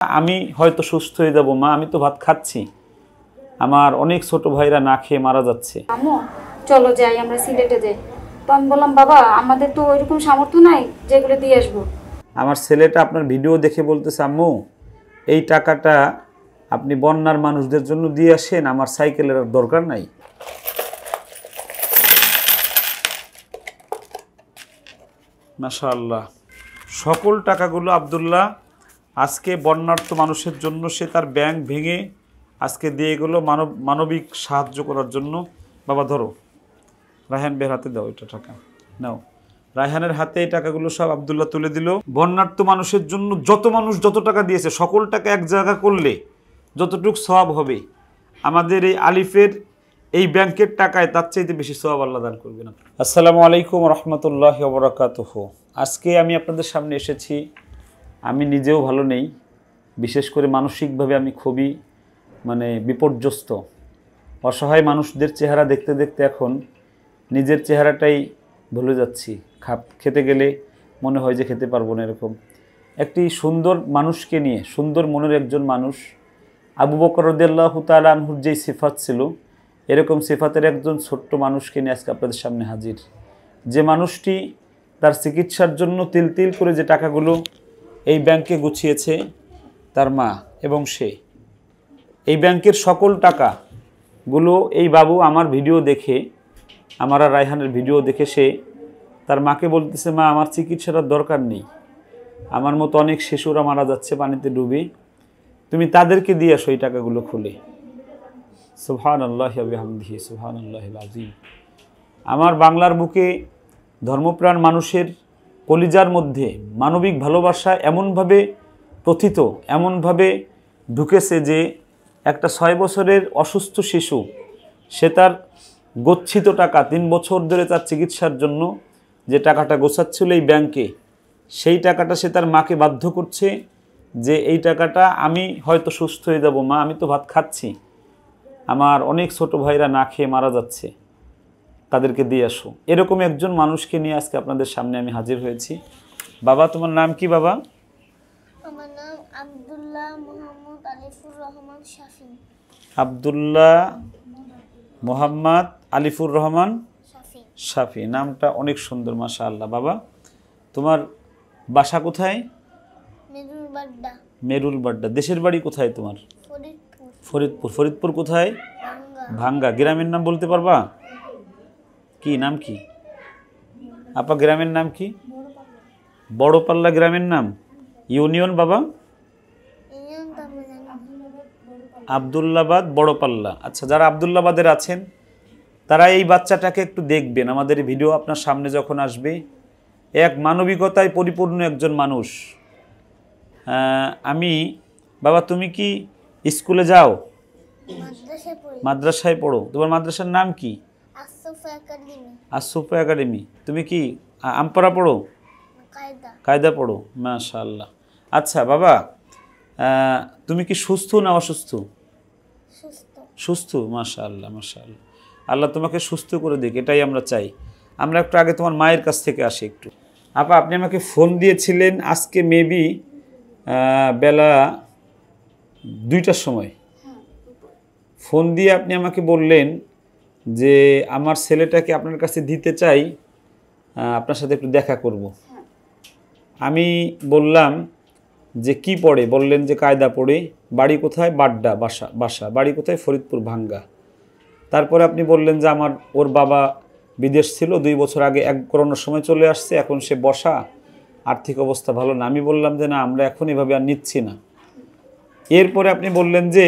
আমি হয়তো সুস্থ হয়ে যাব মা, আমি তো ভাত খাচ্ছি, আমার অনেক ছোট ভাইরা না খেয়ে মারা যাচ্ছে। আম্মু চলো যাই, আমরা সিলেটে যাই। তো আমি বললাম বাবা আমাদের তো ওইরকম সামর্থ্য নাই যেগুলো দিয়ে আসবো। আমার ছেলেটা আপনার ভিডিও দেখে বলতেছে আম্মু এই টাকাটা আপনি বন্যার মানুষদের জন্য দিয়ে আসেন, আমার সাইকেলের আর দরকার নাই। মাশাআল্লাহ, সকল টাকাগুলো আব্দুল্লাহ আজকে বন্যার্ত মানুষের জন্য সে তার ব্যাংক ভেঙে আজকে দিয়ে গেলো মানবিক সাহায্য করার জন্য। বাবা ধরো, রায়হান বের হাতে দাও এটা টাকা, নাও। রায়হানের হাতে এই টাকাগুলো সব আব্দুল্লাহ তুলে দিল। বন্যার্ত মানুষের জন্য যত মানুষ যত টাকা দিয়েছে সকল টাকা এক জায়গা করলে যতটুকু সওয়াব হবে আমাদের এই আলিফের এই ব্যাংকের টাকায় তার চাইতে বেশি সওয়াব আল্লাহ দান করবেন। আসসালামু আলাইকুম রহমতুল্লাহি ওয়া বারাকাতুহু। আজকে আমি আপনাদের সামনে এসেছি, আমি নিজেও ভালো নেই, বিশেষ করে মানসিকভাবে আমি খুবই বিপর্যস্ত। অসহায় মানুষদের চেহারা দেখতে দেখতে এখন নিজের চেহারাটাই ভুলে যাচ্ছি। খেতে গেলে মনে হয় যে খেতে পারবো না। এরকম একটি সুন্দর মানুষকে নিয়ে, সুন্দর মনের একজন মানুষ, আবু বকর রাদিয়াল্লাহু তাআলা আনহুর যেই সিফাত ছিল এরকম সিফাতের একজন ছোট্ট মানুষকে নিয়ে আজকে আপনাদের সামনে হাজির। যে মানুষটি তার চিকিৎসার জন্য তিল তিল করে যে টাকাগুলো এই ব্যাংকে গুছিয়েছে তার মা, এবং সে এই ব্যাংকের সকল টাকাগুলো এই বাবু আমার ভিডিও দেখে, আমার আর রায়হানের ভিডিও দেখে সে তার মাকে বলতেছে মা আমার চিকিৎসার দরকার নেই, আমার মতো অনেক শিশুরা মারা যাচ্ছে পানিতে ডুবে, তুমি তাদেরকে দিয়ে আসো এই টাকাগুলো খুলে। সুবহানাল্লাহি ওয়া বিহামদিহি সুবহানাল্লাহিল আযীম। আমার বাংলার বুকে ধর্মপ্রাণ মানুষের কলিজার মধ্যে মানবিক ভালোবাসা এমনভাবে প্রথিত, এমনভাবে ঢুকেছে যে একটা 6 বছরের অসুস্থ শিশু সে তার গচ্ছিত টাকা 3 বছর ধরে তার চিকিৎসার জন্য যে টাকাটা গোছাচ্ছিল এই ব্যাংকে, সেই টাকাটা সে তার মাকে বাধ্য করছে যে এই টাকাটা আমি হয়তো সুস্থ হয়ে যাব মা, আমি তো ভাত খাচ্ছি, আমার অনেক ছোট ভাইরা না খেয়ে মারা যাচ্ছে, তাদেরকে দিয়ে আসো। এরকম একজন মানুষকে নিয়ে আজকে আপনাদের সামনে আমি হাজির হয়েছি। বাবা তোমার নাম কি বাবা? আমার নাম আব্দুল্লাহ মোহাম্মদ আলিফুর রহমান শাফি। আব্দুল্লাহ মোহাম্মদ আলিফুর রহমান শাফি, নামটা অনেক সুন্দর মাশাআল্লাহ। বাবা তোমার বাসা কোথায়? মেরুলবাড্ডা। মেরুলবাড্ডা। দেশের বাড়ি কোথায় তোমার? ফরিদপুর। ফরিদপুর। ফরিদপুর কোথায়? ভাঙ্গা। ভাঙ্গা। গ্রামের নাম বলতে পারবা? কি নাম কি আপা? গ্রামের নাম কি? বড়পাল্লা গ্রামের নাম। ইউনিয়ন বাবা? ইউনিয়ন আব্দুল্লাবাদ বড়পাল্লা। আচ্ছা, যারা আব্দুল্লাবাদের আছেন তারা এই বাচ্চাটাকে একটু দেখবেন। আমাদের ভিডিও আপনার সামনে যখন আসবে, এক মানবিকতায় পরিপূর্ণ একজন মানুষ। আমি বাবা, তুমি কি স্কুলে যাও? মাদ্রাসায় পড়ো। তোমার মাদ্রাসার নাম কি? আসুফা একাডেমি। তুমি কি আমপাড়া পড়ো? কায়দা পড়ো। মাশাআল্লাহ। আচ্ছা বাবা, তুমি কি সুস্থ না অসুস্থ? সুস্থ। মাশাআল্লাহ মাশাআল্লাহ। আল্লাহ তোমাকে সুস্থ করে দিক, এটাই আমরা চাই। আমরা একটু আগে তোমার মায়ের কাছ থেকে আসি একটু। আপা আপনি আমাকে ফোন দিয়েছিলেন আজকে মেবি বেলা 2টার সময়। ফোন দিয়ে আপনি আমাকে বললেন যে আমার ছেলেটাকে আপনার কাছে দিতে চাই, আপনার সাথে একটু দেখা করব। আমি বললাম যে কি পড়ে? বললেন যে কায়দা পড়ে। বাড়ি কোথায়? বাড্ডা। বাসা বাড়ি কোথায়? ফরিদপুর ভাঙ্গা। তারপরে আপনি বললেন যে ওর বাবা বিদেশ ছিল, 2 বছর আগে করোনার সময় চলে আসছে, এখন সে বসা, আর্থিক অবস্থা ভালো না। আমি বললাম যে না, আমরা এখন এভাবে আর নিচ্ছি না। এরপরে আপনি বললেন যে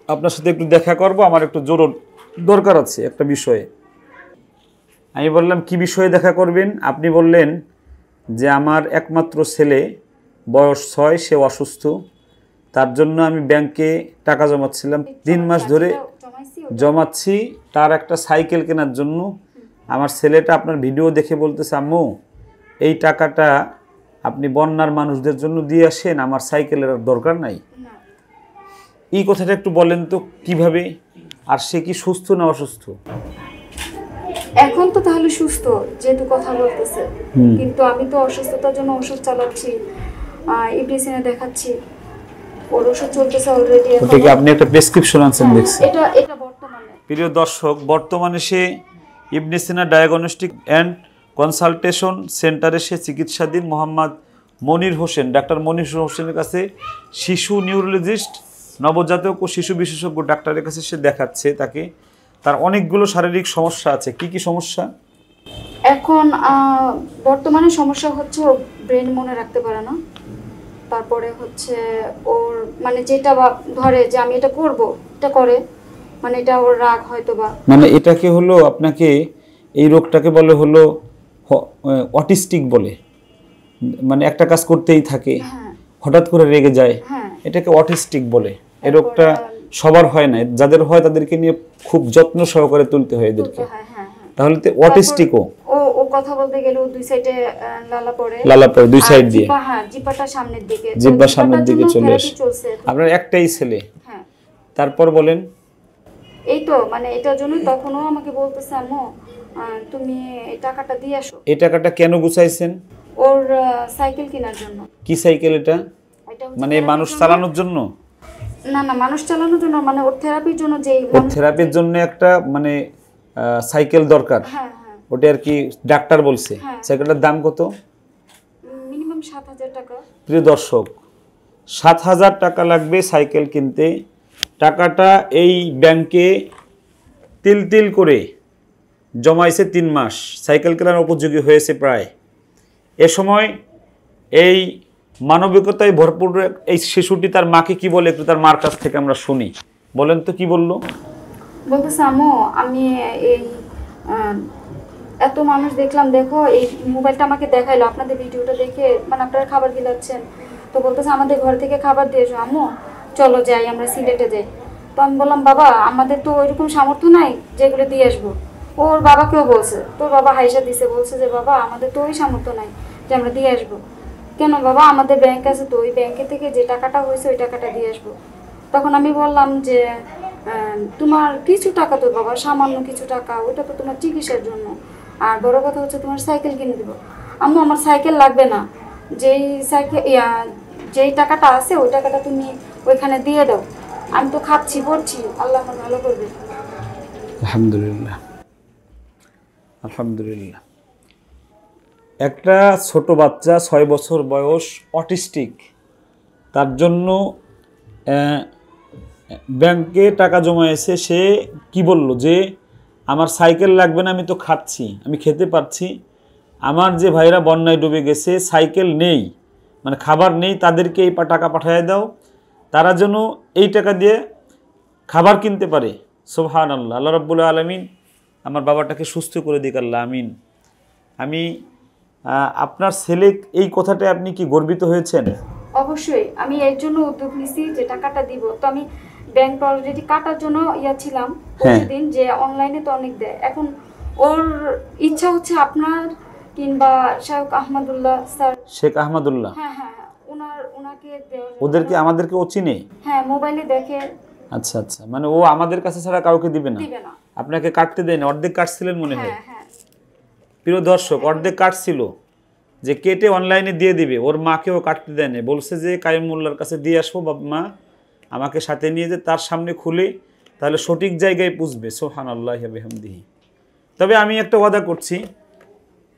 আপনার সাথে একটু দেখা করব, আমার একটু দরকার আছে একটা বিষয়ে। আমি বললাম কি বিষয়ে দেখা করবেন? আপনি বললেন যে আমার একমাত্র ছেলে বয়স 6, সে অসুস্থ, তার জন্য আমি ব্যাংকে টাকা জমাচ্ছিলাম, 3 মাস ধরে জমাচ্ছি তার একটা সাইকেল কেনার জন্য। আমার ছেলেটা আপনার ভিডিও দেখে বলতেছে আম্মু এই টাকাটা আপনি বন্যার মানুষদের জন্য দিয়ে আসেন, আমার সাইকেলের আর দরকার নাই। এই কথাটা একটু বলেন তো কিভাবে, আর সে কি সুস্থ না অসুস্থ? এখন তো তাহলে সুস্থ যেহেতু কথা বলতেছে, কিন্তু আমি তো অসুস্থতার জন্য ওষুধ চালাচ্ছি, ইবলিসিনে দেখাচ্ছি। ওর ওষুধ চলতেছে অলরেডি। ওটা কি আপনি একটা প্রেসক্রিপশন আনছেন দেখছি? এটা এটা বর্তমানে। প্রিয় দর্শক, বর্তমানে সে ইবনে সিনা ডায়াগনস্টিক অ্যান্ড কনসালটেশন সেন্টারে সে চিকিৎসাধীন মোহাম্মদ মনির হোসেন, ডাক্তার মনির হোসেনের কাছে, শিশু নিউরোলজিস্ট, নবজাতক ও শিশু বিশেষজ্ঞ ডাক্তারের কাছে সে দেখাচ্ছে তাকে। তার অনেকগুলো শারীরিক সমস্যা আছে। কি কি সমস্যা? এখন বর্তমানে সমস্যা হচ্ছে ও ব্রেন মনে রাখতে পারে না। তারপরে হচ্ছে ওর মানে যেটা ধরে যে আমি এটা করব, এটা করে, মানে এটা ওর রাগ হয়তো বা, মানে এটাকে হলো আপনাকে এই রোগটাকে বলে হলো অটিস্টিক বলে, মানে একটা কাজ করতেই থাকে, হ্যাঁ হঠাৎ করে রেগে যায়, হ্যাঁ এটাকে অটিস্টিক বলে। এই রোগটা সবার হয় না, যাদের হয় তাদেরকে নিয়ে খুব যত্ন সহকারে তুলতে হয় এদেরকে। হ্যাঁ হ্যাঁ হ্যাঁ। তাহলে তো অটিস্টিকও ও কথা বলতে গেলে ও দুই সাইডে লালা পড়ে দুই সাইড দিয়ে, হ্যাঁ জিহ্বাটা সামনের দিকে, জিহ্বা সামনের দিকে চলে আসে। চলছে। আপনার একটাই ছেলে? হ্যাঁ। তারপর বলেন। এই তো মানে এটার জন্য তখনও আমাকে বলতেছে আম্মু তুমি এই টাকাটা দিয়ে আসো। এই টাকাটা কেন গুছাইছেন? ওর সাইকেল কেনার জন্য। কি সাইকেল এটা? এটা মানে মানুষ চালানোর জন্য? না না, মানুষ চালানোর জন্য মানে ওর থেরাপির জন্য। যে ওর থেরাপির জন্য একটা মানে সাইকেল দরকার। হ্যাঁ হ্যাঁ। ওটা আর কি ডাক্তার বলছে। সাইকেলটার দাম কত? মিনিমাম 7,000 টাকা। প্রিয় দর্শক, 7,000 টাকা লাগবে সাইকেল কিনতে। টাকাটা এই ব্যাংকে তিল তিল করে জমাইছে 3 মাস, সাইকেল কেনার উপযোগী হয়েছে প্রায়। এ সময় এই মানবিকতায় ভরপুর এই শিশুটি তার মাকে কি বলে একটু তার মার কাছ থেকে আমরা শুনি। বলেন তো কি বললো? বলতেছে আম্মু আমি এই এত মানুষ দেখলাম, দেখো এই মোবাইলটা আমাকে দেখাইলো, আপনাদের ভিডিওটা দেখে মানে আপনারা খাবার বিলাচ্ছেন, তো বলতেছে আমাদের ঘর থেকে খাবার দিয়েছো আম্মু, চলো যাই আমরা সিলেটে যাই। তো আমি বললাম বাবা আমাদের তো ওইরকম সামর্থ্য নাই যেগুলো দিয়ে আসবো। ওর বাবাকেও বলছে, তোর বাবা হাইসা দিছে, বলছে যে বাবা আমাদের তো ওই সামর্থ্য নাই যে আমরা দিয়ে আসবো। কেন বাবা, আমাদের ব্যাংক আছে তো, ওই ব্যাংকে থেকে যে টাকাটা হয়েছে ওই টাকাটা দিয়ে আসবো। তখন আমি বললাম যে তোমার কিছু টাকা তো বাবা, সামান্য কিছু টাকা, ওটা তো তোমার চিকিৎসার জন্য, আর বড় কথা হচ্ছে তোমার সাইকেল কিনে দেবো। আম্মু আমার সাইকেল লাগবে না, যেই সাইকেল যেই টাকাটা আছে ওই টাকাটা তুমি ওইখানে দিয়ে দাও, আমি তো খাচ্ছি পড়ছি, আল্লাহ আমার ভালো করবে। আলহামদুলিল্লাহ আলহামদুলিল্লাহ। একটা ছোট বাচ্চা 6 বছর বয়স, অটিস্টিক, তার জন্য ব্যাংকে টাকা জমায়েছে। সে কি বলল যে আমার সাইকেল লাগবে না, আমি তো খাচ্ছি, আমি খেতে পারছি। আমার যে ভাইরা বন্যায় ডুবে গেছে, সাইকেল নেই, মানে খাবার নেই, তাদেরকে এই টাকা পাঠিয়ে দাও, তারা যেন এই টাকা দিয়ে খাবার কিনতে পারে। সুবহানাল্লাহ। আল্লাহ রাব্বুল আলামিন আমার বাবাটাকে সুস্থ করে দিক, আল্লাহ আমিন। আমি আপনার ছেলে এই কথাটায় আপনি কি গর্বিত হয়েছেন? অবশ্যই। আমি এর জন্য উদ্যোগ নিছি যে টাকাটা দিব। তো আমি ব্যাংক অলরেডি কাটার জন্য ছিলাম প্রতিদিন, যে অনলাইনে তো অনেক দেয়। এখন ওর ইচ্ছা হচ্ছে আপনার কিংবা শেখ আহমদুল্লাহ স্যার, শেখ আহমদুল্লাহ, হ্যাঁ হ্যাঁ ওনাকে ওদেরকে আমাদেরকে ও চিনে? হ্যাঁ মোবাইলে দেখে। আচ্ছা আচ্ছা, মানে ও আমাদের কাছে ছাড়া কাউকে দিবে না? দিবে না। আপনাকে কাটতে দেয় না? অর্ধেক কাটছিলেন মনে হয়। হ্যাঁ হ্যাঁ। প্রিয় দর্শক, অর্ধেক কাটছিল যে কেটে অনলাইনে দিয়ে দিবে, ওর মাকেও কাটতে দেয় না, বলছে যে কাইম মোল্লার কাছে দিয়ে আসবো, বাবা মা আমাকে সাথে নিয়ে যে তার সামনে খুলে তাহলে সঠিক জায়গায় পুষবে। সুবহানাল্লাহি ওয়া বিহামদিহি। তবে আমি একটা ওয়াদা করছি,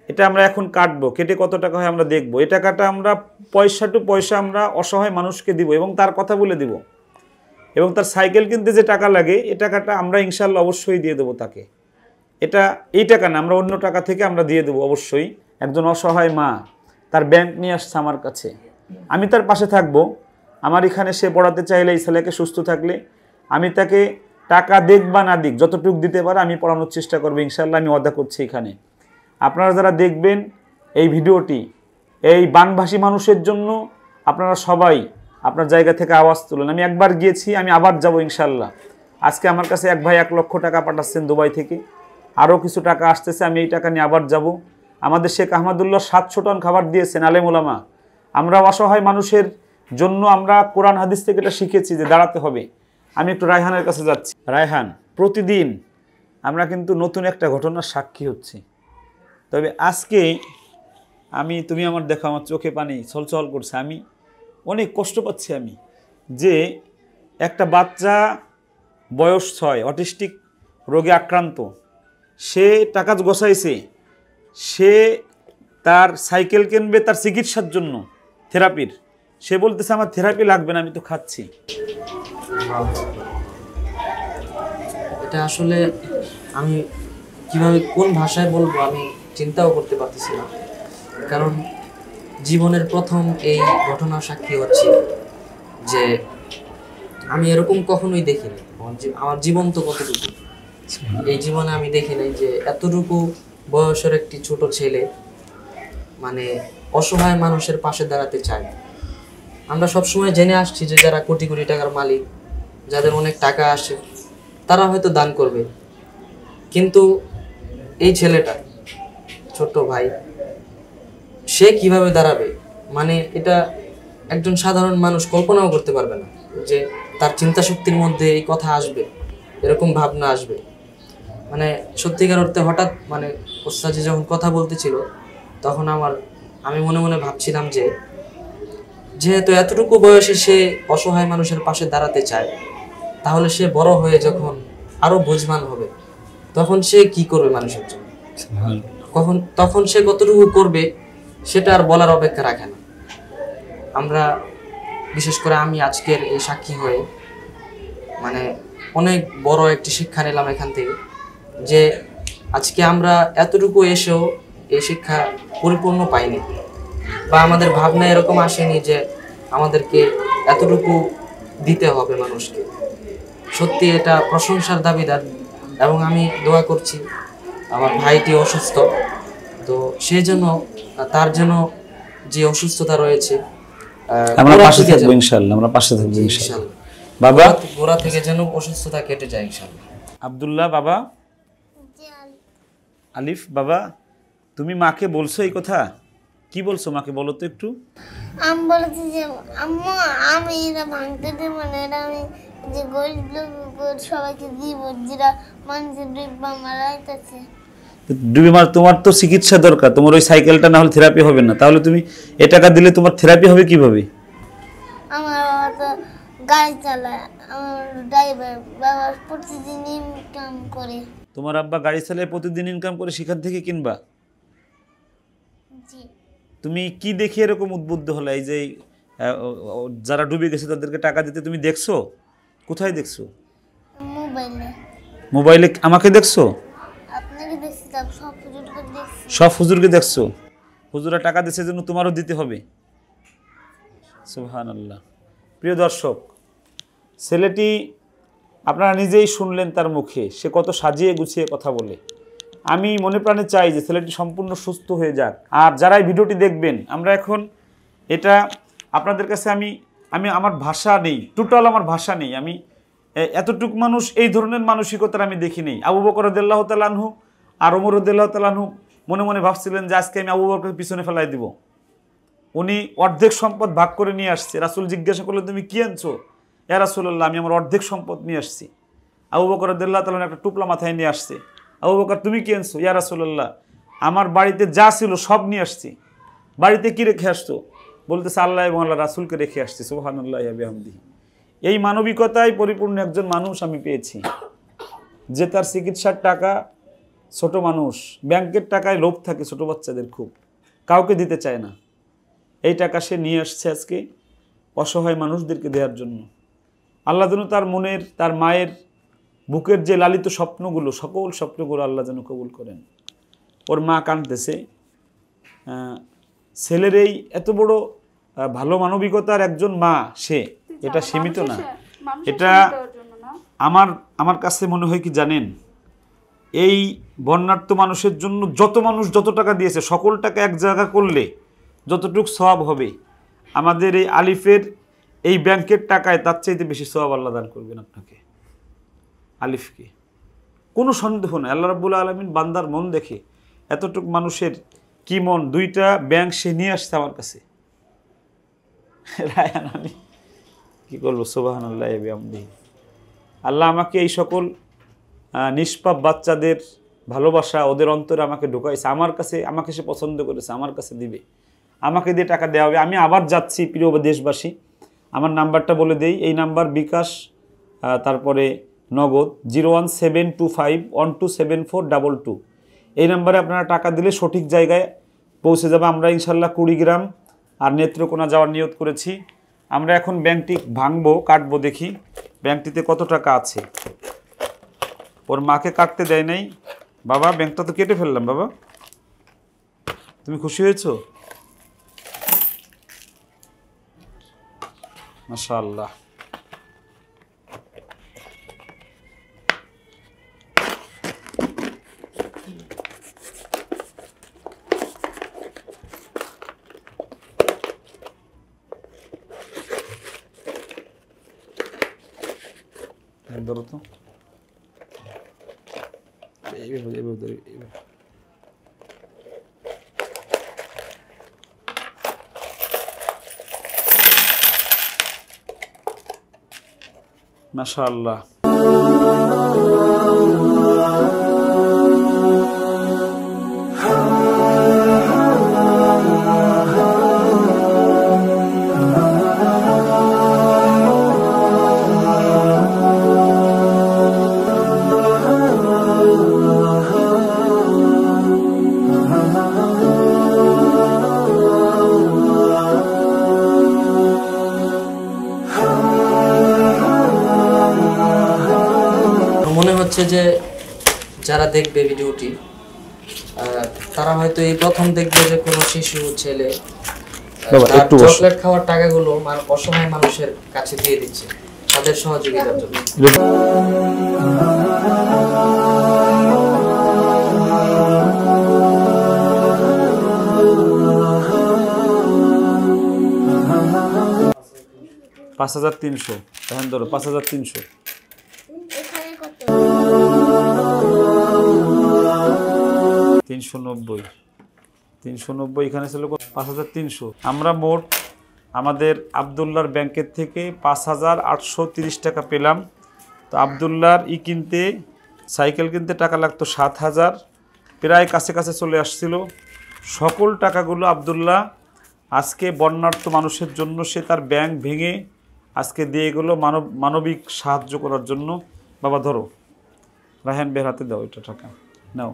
এটা আমরা এখন কাটবো, কেটে কত টাকা হয় আমরা দেখবো। এই টাকাটা আমরা পয়সা টু পয়সা আমরা অসহায় মানুষকে দিব এবং তার কথা বলে দিব, এবং তার সাইকেল কিনতে যে টাকা লাগে এই টাকাটা আমরা ইনশাআল্লাহ অবশ্যই দিয়ে দেবো তাকে। এটা এই টাকা না, আমরা অন্য টাকা থেকে আমরা দিয়ে দেবো অবশ্যই। একজন অসহায় মা তার ব্যাংক নিয়ে আসছে আমার কাছে, আমি তার পাশে থাকবো। আমার এখানে সে পড়াতে চাইলে, এই ছেলেকে সুস্থ থাকলে আমি তাকে টাকা দিক বা না দিক, যতটুকু দিতে পারে আমি পড়ানোর চেষ্টা করবো ইনশাআল্লাহ। আমি ওয়াদা করছি এখানে। আপনারা যারা দেখবেন এই ভিডিওটি, এই বানভাসী মানুষের জন্য আপনারা সবাই আপনার জায়গা থেকে আওয়াজ তুলেন। আমি একবার গিয়েছি, আমি আবার যাব ইনশাআল্লাহ। আজকে আমার কাছে এক ভাই 1 লক্ষ টাকা পাঠাচ্ছেন দুবাই থেকে, আরও কিছু টাকা আসতেছে, আমি এই টাকা নিয়ে আবার যাব। আমাদের শেখ আহমদুল্লাহ 700 টন খাবার দিয়েছেন আলেম ওলামা। আমরা অসহায় মানুষের জন্য আমরা কোরআন হাদিস থেকে এটা শিখেছি যে দাঁড়াতে হবে। আমি একটু রায়হানের কাছে যাচ্ছি। রায়হান, প্রতিদিন আমরা কিন্তু নতুন একটা ঘটনার সাক্ষী হচ্ছি, তবে আজকে তুমি আমার দেখো, আমার চোখে পানি ছলছল করছে, আমি অনেক কষ্ট পাচ্ছি। আমি যে একটা বাচ্চা বয়স 6 অটিস্টিক রোগে আক্রান্ত, সে টাকা গোছাইছে, সে তার সাইকেল কিনবে তার চিকিৎসার জন্য থেরাপির, সে বলতেছে আমার থেরাপি লাগবে না, আমি তো খাচ্ছি। এটা আসলে আমি কিভাবে কোন ভাষায় বলবো আমি চিন্তাও করতে পারতেছি না, কারণ জীবনের প্রথম এই ঘটনার সাক্ষী হচ্ছে যে আমি এরকম কখনোই দেখিনি। আমার জীবন তো কতটুকু, এই জীবনে আমি দেখি নাই যে এতটুকু বয়সের একটি ছোট ছেলে মানে অসহায় মানুষের পাশে দাঁড়াতে চায়। আমরা সবসময় জেনে আসছি যে যারা কোটি কোটি টাকার মালিক, যাদের অনেক টাকা আসে, তারা হয়তো দান করবে, কিন্তু এই ছেলেটা ছোট ভাই, সে কিভাবে দাঁড়াবে? মানে এটা একজন সাধারণ মানুষ কল্পনাও করতে পারবে না যে তার চিন্তা শক্তির মধ্যে এই কথা আসবে, এরকম ভাবনা আসবে। মানে সত্যিকার অর্থে হঠাৎ মানে ওস্তাজি যখন কথা বলতেছিল তখন আমি মনে মনে ভাবছিলাম যে যেহেতু এতটুকু বয়সে সে অসহায় মানুষের পাশে দাঁড়াতে চায়, তাহলে সে বড় হয়ে যখন আরো বুঝবান হবে তখন সে কি করবে মানুষের জন্য, তখন সে কতটুকু করবে সেটা আর বলার অপেক্ষা রাখে না। আমরা বিশেষ করে আমি আজকের এই সাক্ষী হয়ে মানে অনেক বড় একটি শিক্ষা নিলাম এখান থেকে, যে আজকে আমরা এতটুকু এসেও এই শিক্ষা পরিপূর্ণ পাইনি, বা আমাদের ভাবনা এরকম আসেনি যে আমাদেরকে এতটুকু দিতে হবে মানুষকে। সত্যি এটা প্রশংসার দাবিদার, এবং আমি দোয়া করছি আমার ভাইটি অসুস্থ, তো সেই জন্য তার জন্য যে অসুস্থতা রয়েছে আমরা পাশে থাকবো ইনশাআল্লাহ, আমরা পাশে থাকবো ইনশাআল্লাহ। বাবা গোড়া থেকে যেন অসুস্থতা কেটে যায় ইনশাআল্লাহ। আব্দুল্লাহ বাবা, জি আলিফ বাবা, তুমি মাকে বলছো এই কথা? কি বলছো মাকে, বলো তো একটু। আমি বলেছি যে আম্মু আমি এটা ভাঙতে দেবো না, এটা আমি যে গরিব লোক সবাইকে দিব, যেটা মানুষের ডিব্বা মারাইতেছে। ডুবে মার, তোমার তো চিকিৎসা দরকার, তোমার ওই সাইকেলটা না হলে থেরাপি হবে না, তাহলে তুমি এ টাকা দিলে তোমার থেরাপি হবে কিভাবে? আমার বাবা তো গাড়ি চালায়, আমার ড্রাইভার, বাবা প্রতিদিন ইনকাম করে। তোমার আব্বা গাড়ি চালায় প্রতিদিন ইনকাম করে, সেখান থেকে কিনবা? জি। তুমি কি দেখে এরকম উদ্বুদ্ধ হলে এই যে যারা ডুবে গেছে তাদেরকে টাকা দিতে? তুমি দেখছো কোথায়? দেখছো মোবাইলে। মোবাইলে আমাকে দেখছো? আপনাকে দেখছি, সব হুজুরকে দেখছি। সব হুজুরকে দেখছো? হুজুরা টাকা দিচ্ছে জন্য তোমারও দিতে হবে। সুবহানাল্লাহ। প্রিয় দর্শক, ছেলেটি আপনারা নিজেই শুনলেন তার মুখে, সে কত সাজিয়ে গুছিয়ে কথা বলে। আমি মনে প্রাণে চাই যে ছেলেটি সম্পূর্ণ সুস্থ হয়ে যাক। আর যারা এই ভিডিওটি দেখবেন, আমরা এখন এটা আপনাদের কাছে আমি আমার ভাষা নেই, টোটাল আমার ভাষা নেই। আমি এতটুক মানুষ, এই ধরনের মানসিকতার আমি দেখি নেই। আবু বকর রাদিয়াল্লাহু তাআলা আনহু আর ওমর রাদিয়াল্লাহু তাআলা আনহু মনে মনে ভাবছিলেন যে আজকে আমি আবু বকরকে পিছনে ফেলাই দিব। উনি অর্ধেক সম্পদ ভাগ করে নিয়ে আসছে। রাসূল জিজ্ঞাসা করলেন, তুমি কি আনছো? ইয়া রাসূলুল্লাহ, আমি আমার অর্ধেক সম্পদ নিয়ে আসছি। আবু বকর রাদিয়াল্লাহু তাআলা একটা টুপলা মাথায় নিয়ে আসছে। আবু বকর, তুমি কি আনছো? ইয়া রাসূলুল্লাহ, আমার বাড়িতে যা ছিল সব নিয়ে আসছি। বাড়িতে কি রেখে আসছো? বলতেছে আল্লাহ এবং আল্লাহ রাসূলকে রেখে আসছি। সুবহানাল্লাহি ওয়া বিহামদিহি। এই মানবিকতায় পরিপূর্ণ একজন মানুষ আমি পেয়েছি, যে তার চিকিৎসার টাকা, ছোট মানুষ, ব্যাংকের টাকায় লোভ থাকে ছোট বাচ্চাদের, খুব কাউকে দিতে চায় না। এই টাকা সে নিয়ে আসছে আজকে অসহায় মানুষদেরকে দেওয়ার জন্য। আল্লাহ যেন তার মনের, তার মায়ের বুকের যে লালিত স্বপ্নগুলো, সকল স্বপ্নগুলো আল্লাহ যেন কবুল করেন। ওর মা কাঁদতেছে। ছেলের এই এত বড় ভালো মানবিকতার একজন মা, সে এটা সীমিত না, এটা আমার কাছে মনে হয় কি জানেন, এই বন্যার্থ মানুষের জন্য যত মানুষ যত টাকা দিয়েছে, সকল টাকা এক জায়গা করলে যতটুক সওয়াব হবে, আমাদের এই আলিফের এই ব্যাংকের টাকায় তার চাইতে বেশি সওয়াব আল্লাহ দান করবেন আপনাকে, আলিফকে। কোনো সন্দেহ নেই। আল্লাহ রাব্বুল আলামিন বান্দার মন দেখে। এতটুক মানুষের কি মন, দুইটা ব্যাংক সে নিয়ে আসছে আমার কাছে। রায়ান, আমি কী করবো? সুবহানাল্লাহ ওয়া বিহামদিহি। আল্লাহ আমাকে এই সকল নিষ্পাপ বাচ্চাদের ভালোবাসা ওদের অন্তরে আমাকে ঢোকাইছে। আমার কাছে, আমাকে সে পছন্দ করেছে, আমার কাছে দিবে, আমাকে দিয়ে টাকা দেওয়া হবে। আমি আবার যাচ্ছি, প্রিয় দেশবাসী, আমার নাম্বারটা বলে দেই, এই নাম্বার বিকাশ তারপরে নগদ 01725127422। এই নাম্বারে আপনারা টাকা দিলে সঠিক জায়গায় পৌঁছে যাবে। আমরা ইনশাল্লাহ কুড়িগ্রাম আর নেত্রকোনা যাওয়ার নিয়ত করেছি। আমরা এখন ব্যাংকটি ভাঙবো, কাটবো, দেখি ব্যাংকটিতে কত টাকা আছে। ওর মাকে কাটতে দেয় নাই। বাবা ব্যাংকটা তো কেটে ফেললাম। বাবা তুমি খুশি হয়েছো? মাশাআল্লাহ। ধরো তো, মাশাআল্লাহ। মনে হচ্ছে যে যারা দেখবে ভিডিওটি তারা হয়তো এই প্রথম দেখবে যে কোনো শিশু ছেলে চকলেট খাওয়ার টাকাগুলো অসহায় মানুষের কাছে দিয়ে দিচ্ছে তাদের সহযোগিতার জন্য। $5300 এখন ধরো 5300। এখানে কত? 390 এখানে ছিল 5300। আমরা মোট আমাদের আবদুল্লাহর ব্যাংকের থেকে 5830 টাকা পেলাম। তো আবদুল্লাহর কিনতে, সাইকেল কিনতে টাকা লাগতো 7000, প্রায় কাছে কাছে চলে আসছিল। সকল টাকাগুলো আবদুল্লাহ আজকে বন্যার্ত মানুষের জন্য সে তার ব্যাংক ভেঙে আজকে দিয়ে গেলো মানবিক সাহায্য করার জন্য। বাবা ধরো, রায়হান বের হাতে দাও এটা টাকা, নাও।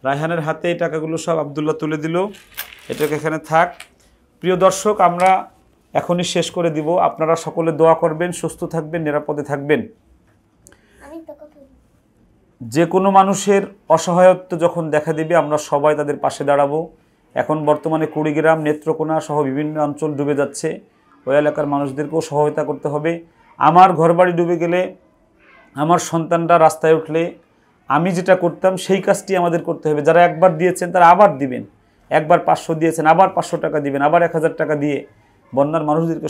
রায়হানের হাতে এই টাকাগুলো সব আবদুল্লাহ তুলে দিল। এটাকে এখানে থাক। প্রিয় দর্শক, আমরা এখনই শেষ করে দিব। আপনারা সকলে দোয়া করবেন, সুস্থ থাকবেন, নিরাপদে থাকবেন। যে কোনো মানুষের অসহায়ত্ব যখন দেখা দিবে আমরা সবাই তাদের পাশে দাঁড়াবো। এখন বর্তমানে কুড়িগ্রাম, নেত্রকোনা সহ বিভিন্ন অঞ্চল ডুবে যাচ্ছে। ওই এলাকার মানুষদেরকেও সহায়তা করতে হবে। আমার ঘরবাড়ি ডুবে গেলে, আমার সন্তানরা রাস্তায় উঠলে আমি যেটা করতাম সেই কাজটি আমাদের করতে হবে। যারা একবার দিয়েছেন তারা আবার দিবেন। একবার 500 দিয়েছেন, আবার 500 টাকা দিবেন, আবার 1000 টাকা দিয়ে বন্যার মানুষদেরকে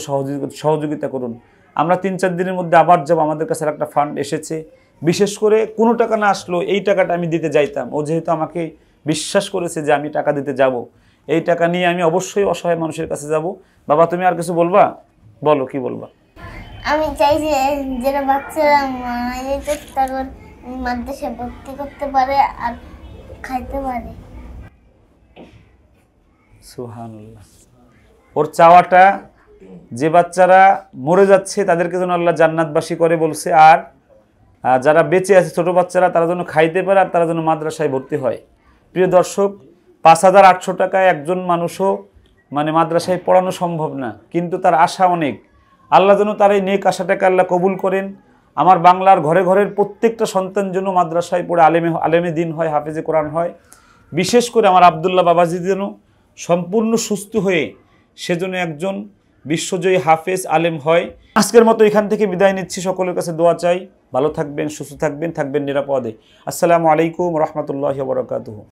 সহযোগিতা করুন। আমরা 3-4 দিনের মধ্যে আবার যাব। আমাদের কাছে একটা ফান্ড এসেছে। বিশেষ করে কোনো টাকা না আসলো এই টাকাটা আমি দিতে যাইতাম। ও যেহেতু আমাকে বিশ্বাস করেছে যে আমি টাকা দিতে যাব, এই টাকা নিয়ে আমি অবশ্যই অসহায় মানুষের কাছে যাব। বাবা তুমি আর কিছু বলবা? বলো, কি বলবা? আমি চাই যে যারা বাচ্চারা তারপর মাদ্রাসায় ভর্তি করতে পারে আর খাইতে পারে। সুবহানাল্লাহ। ওর চাওয়াটা যে বাচ্চারা মরে যাচ্ছে তাদেরকে যেন আল্লাহ জান্নাতবাসী করে বলছে, আর যারা বেঁচে আছে ছোট বাচ্চারা তারা যেন খাইতে পারে আর তারা যেন মাদ্রাসায় ভর্তি হয়। প্রিয় দর্শক, 5800 টাকায় একজন মানুষও মাদ্রাসায় পড়ানো সম্ভব না, কিন্তু তার আশা অনেক। আল্লাহ যেন তার এই নেক আশাটাকে আল্লাহ কবুল করেন। আমার বাংলার ঘরে ঘরের প্রত্যেকটা সন্তান যেন মাদ্রাসায় পড়ে আলেমে দিন হয়, হাফেজে কোরআন হয়। বিশেষ করে আমার আবদুল্লাহ বাবাজি যেন সম্পূর্ণ সুস্থ হয়ে সেজন্য একজন বিশ্বজয়ী হাফেজ আলেম হয়। আজকের মতো এখান থেকে বিদায় নিচ্ছি। সকলের কাছে দোয়া চাই। ভালো থাকবেন, সুস্থ থাকবেন, থাকবেন নিরাপদে। আসসালামু আলাইকুম রহমতুল্লাহি ওয়া বারাকাতুহু।